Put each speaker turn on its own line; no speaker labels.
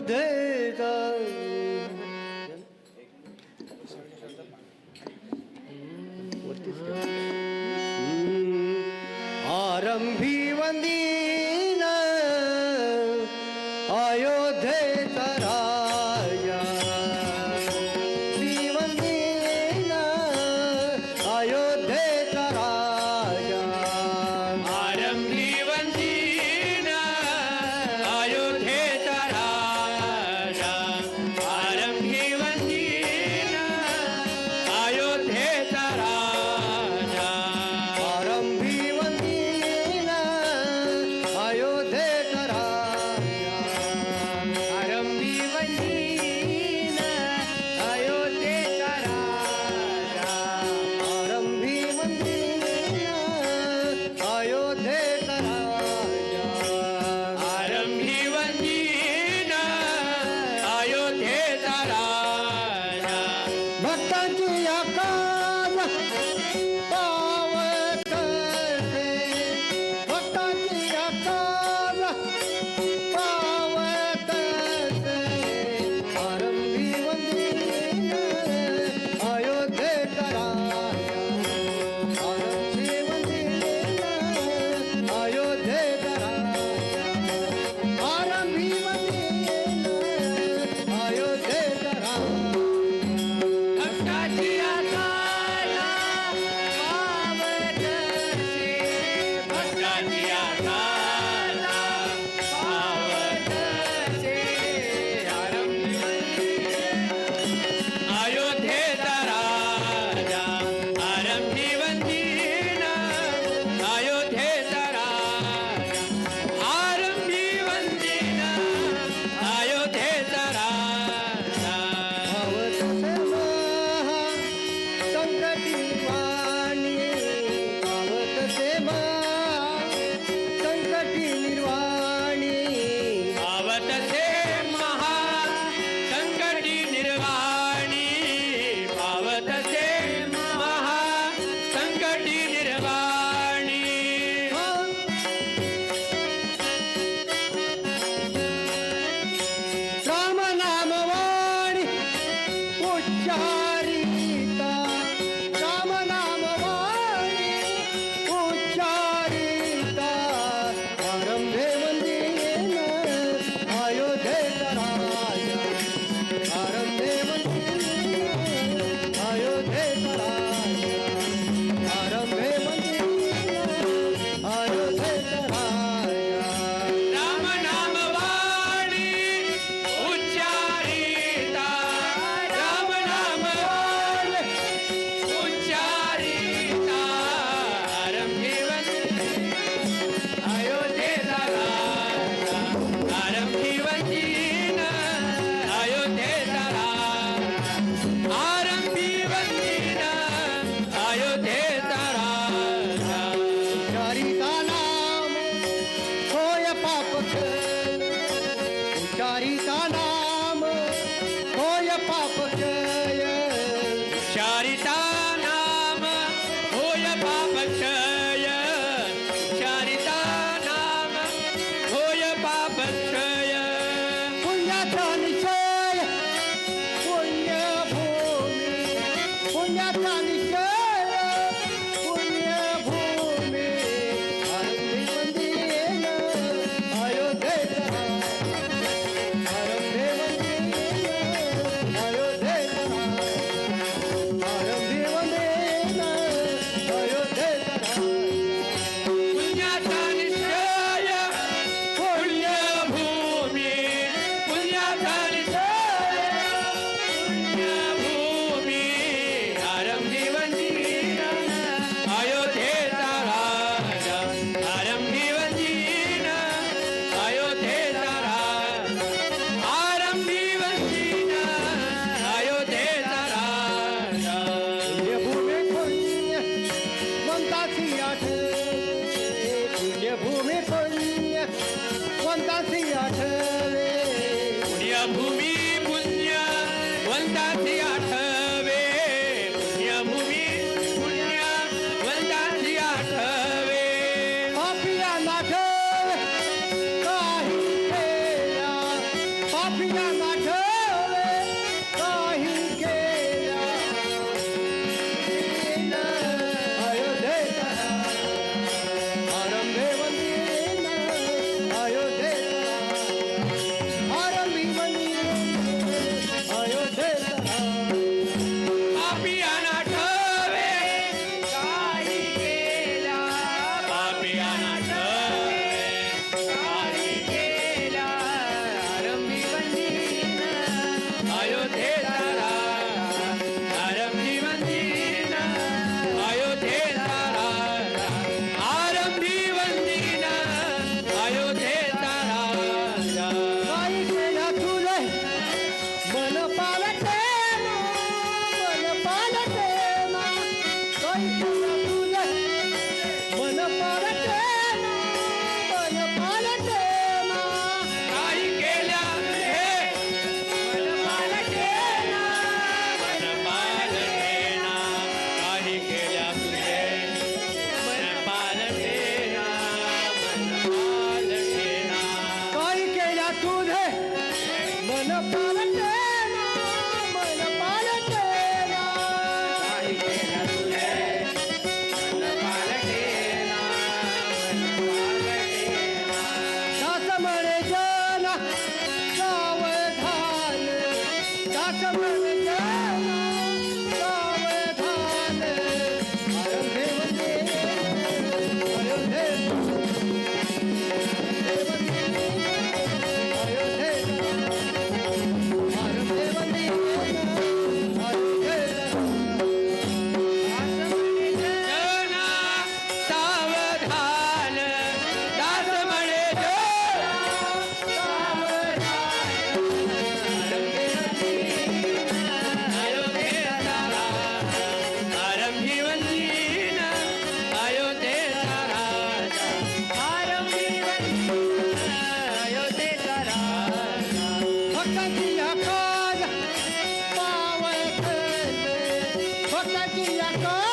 अयोध्येचा आरंभी वंदीन अयोध्येचा राजा श्रीवंदीन अयोध्येचा राजा
आरंभी वंदीन अयोध्येचा राजा आरंभी वंदीन अयोध्येचा राजा
आरंभी वंदीन अयोध्येचा राजा
आरंभी वंदीन अयोध्येचा राजा
आरंभी वंदीन अयोध्येचा राजा
आरंभी वंदीन अयोध्येचा राजा
भक्तांची आकाश पावत असे भक्तांची आकाश पावत असे आरंभी वंदीन अयोध्येचा राजा आरंभी वंदीन अयोध्येचा राजा आरंभी वंदीन अयोध्येचा राजा
भक्ताची आकाला पावत असे भक्ताची आकाला पावत असे आरंभी अयोध्येचा राजा आरंभी वंदीन अयोध्येचा राजा आरंभी वंदीन अयोध्येचा राजा
भावत सेवा संकटी निर्वाणी भावत सेवा संकटी निर्वाणी
पावत से महा संकटी निर्वाणी पावत से महा संकटी निर्वाणी
राम नाम वाणी उच्चारिता राम नाम वाणी उच्चारिता आरंभे वंदीन अयोध्येचा राजा आरंभे वंदीन अयोध्येचा राजा आरंभे वंदीन अयोध्येचा राजा
राम नाम वाणी उच्चारिता राम नाम वाणी उच्चारिता आरंभी वंदीन अयोध्येचा राजा आरंभी वंदीन अयोध्येचा राजा आरंभी वंदीन अयोध्येचा राजा
उच्चारिता नाम होय पापक्षय उच्चारिता नाम होय पापक्षय
चारिता नाम होय पापक्षय चारिता नाम होय पापक्षय
पुण्याचा निश्चय पुण्यभूमी पुण्याचा निश्चय पुण्यभूमी आरंभी वंदीन अयोध्येचा आरंभी वंदीन अयोध्येचा आरंभी वंदीन अयोध्येचा
पुण्याचा निश्चय पुण्यभूमी पुण्याचा निश्चय पुण्यभूमी आरंभी वंदीन अयोध्येचा राजा आरंभी वंदीन अयोध्येचा राजा आरंभी वंदीन अयोध्येचा राजा
पुण्यभूमी पुण्य वंताची आठवे पुण्यभूमी पुण्य वंताची आठवे
पुण्यभूमी पुण्य वंताची आठवे पुण्यभूमी पुण्य वंताची आठवे
पापिया नाठवे काही केल्या पापियांना ठेवे काही केल्या अयोध्येचा आरंभे वंदीन अयोध्येचा आरंभी वंदीन अयोध्येचा
पापियांना ठेवे काही केल्या पापियांना ठेवे काही केल्या आरंभी वंदीन अयोध्येचा आरंभी वंदीन अयोध्येचा आरंभी वंदीन अयोध्येचा राजा
काही केल्या तुले मन पालटे मन पालटे काही केल्या तुले मन पालटे मन पालटे
काही केल्या हे मनपालटेना मनपालटेना काही केल्या तुझे मनपालटेना मनपालटेना
काही केल्या तुझे मन पालटे मन पालटे
काही केल्या तुझे मनपालटेना मनपालटेना
दास म्हणे जन सावधान दास म्हणे जन सावधान आरंभे वंदे अयोध्ये आरंभे वंदे अयोध्ये
जना सावधान दास म्हणे आरंभी वंदीन अयोध्येचा राजा आरंभी वंदीन अयोध्येचा राजा
भक्ताची आकाश पावत भक्ताची आकाश